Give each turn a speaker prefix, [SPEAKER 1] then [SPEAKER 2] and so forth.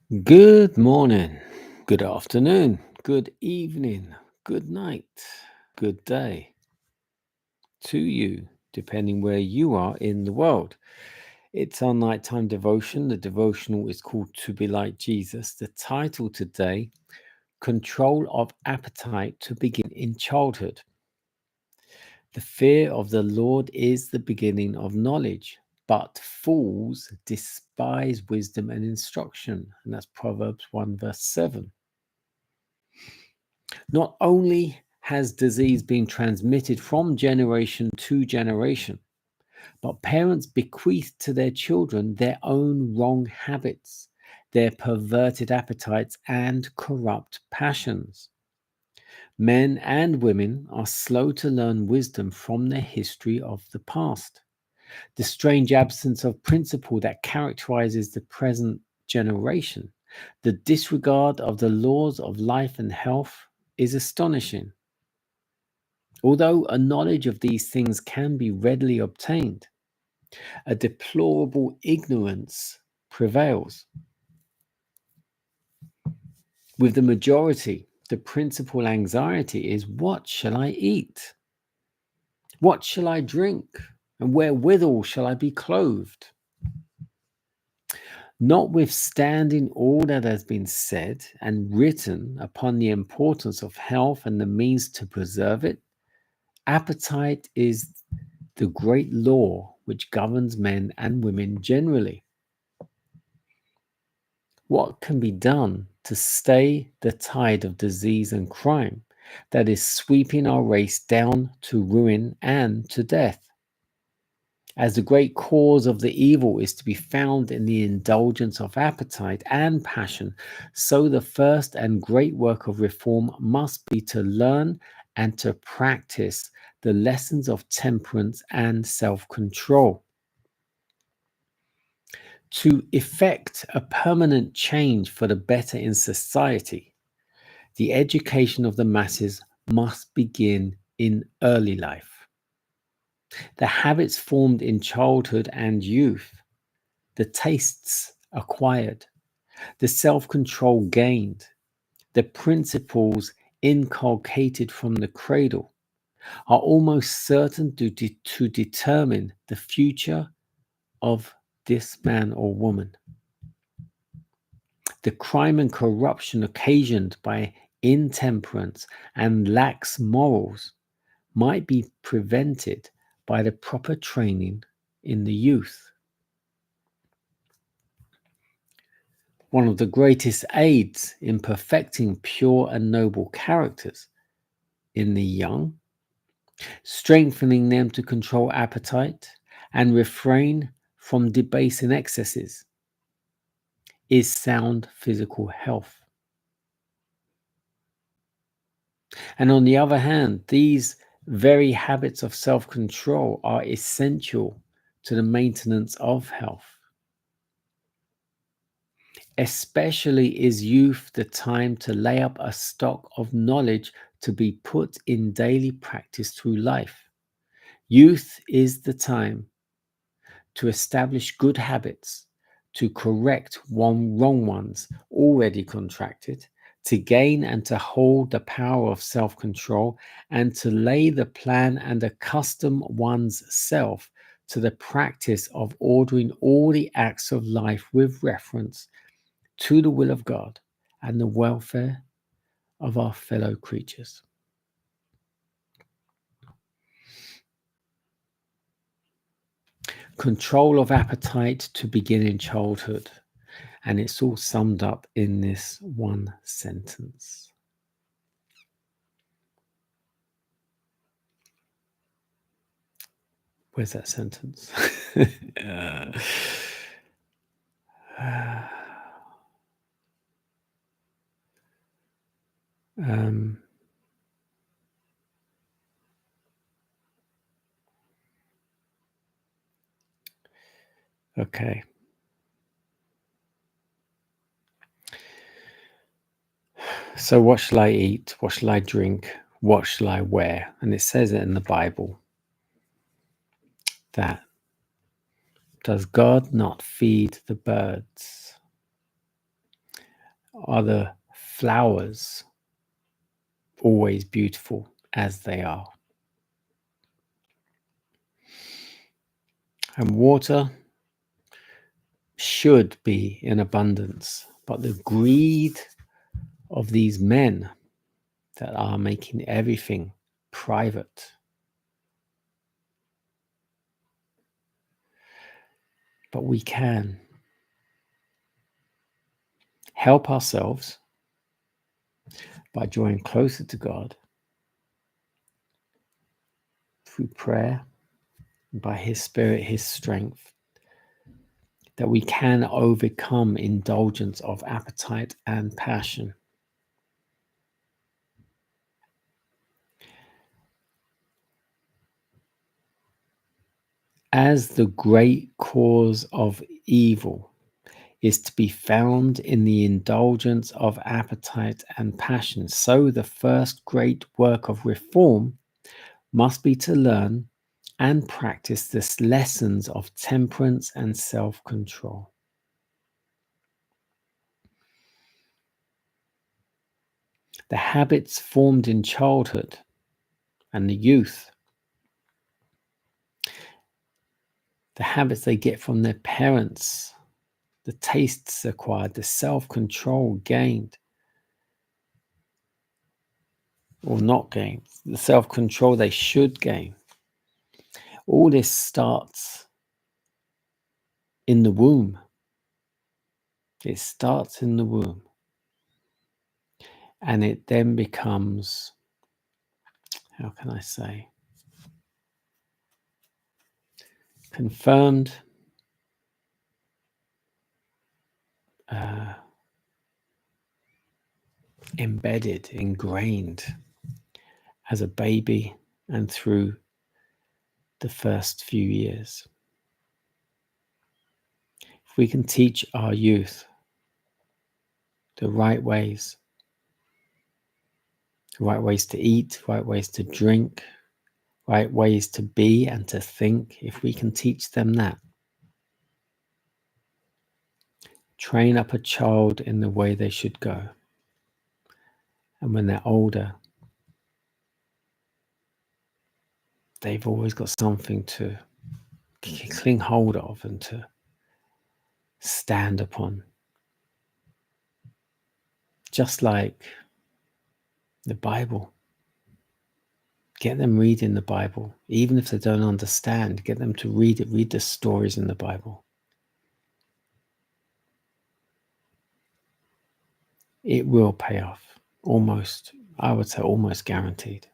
[SPEAKER 1] Good morning, good afternoon, good evening, good night, good day to you, depending where you are in the world. It's our nighttime devotion. The devotional is called To Be Like Jesus. The title today, Control of Appetite to Begin in Childhood. The fear of the Lord is the beginning of knowledge, but fools despise wisdom and instruction. And that's Proverbs 1 verse 7. Not only has disease been transmitted from generation to generation, but parents bequeath to their children their own wrong habits, their perverted appetites, and corrupt passions. Men and women are slow to learn wisdom from their history of the past. The strange absence of principle that characterizes the present generation, the disregard of the laws of life and health, is astonishing. Although a knowledge of these things can be readily obtained, a deplorable ignorance prevails. With the majority, the principal anxiety is, what shall I eat? What shall I drink? And wherewithal shall I be clothed? Notwithstanding all that has been said and written upon the importance of health and the means to preserve it, appetite is the great law which governs men and women generally. What can be done to stay the tide of disease and crime that is sweeping our race down to ruin and to death? As the great cause of the evil is to be found in the indulgence of appetite and passion, so the first and great work of reform must be to learn and to practice the lessons of temperance and self-control. To effect a permanent change for the better in society, the education of the masses must begin in early life. The habits formed in childhood and youth, the tastes acquired, the self-control gained, the principles inculcated from the cradle are almost certain to determine the future of this man or woman. The crime and corruption occasioned by intemperance and lax morals might be prevented by the proper training in the youth. One of the greatest aids in perfecting pure and noble characters in the young, strengthening them to control appetite and refrain from debasing excesses, is sound physical health. And on the other hand, these very habits of self-control are essential to the maintenance of health. Especially is youth the time to lay up a stock of knowledge to be put in daily practice through life. Youth is the time to establish good habits, to correct wrong ones already contracted, to gain and to hold the power of self-control, and to lay the plan and accustom one's self to the practice of ordering all the acts of life with reference to the will of God and the welfare of our fellow creatures. Control of appetite to begin in childhood. And it's all summed up in this one sentence. Where's that sentence? um, okay. So what shall I eat? What shall I drink? What shall I wear? And it says it in the Bible that does God not feed the birds? are the flowers always beautiful as they are? And water should be in abundance, but the greed of these men that are making everything private. But we can help ourselves by drawing closer to God through prayer, by His Spirit, His strength, that we can overcome indulgence of appetite and passion. As the great cause of evil is to be found in the indulgence of appetite and passion, so the first great work of reform must be to learn and practice the lessons of temperance and self-control. The habits formed in childhood and the youth, the habits they get from their parents, the tastes acquired, the self-control gained or not gained, the self-control they should gain. All this starts in the womb. It starts in the womb. And it then becomes, how can I say, confirmed, embedded, ingrained as a baby and through the first few years. If we can teach our youth the right ways to eat, right ways to drink, right ways to be and to think, if we can teach them that, train up a child in the way they should go. And when they're older, they've always got something to cling hold of and to stand upon. Just like the Bible. Get them reading the Bible. Even if they don't understand, get them to read it. Read the stories in the Bible. It will pay off. Almost, I would say almost guaranteed.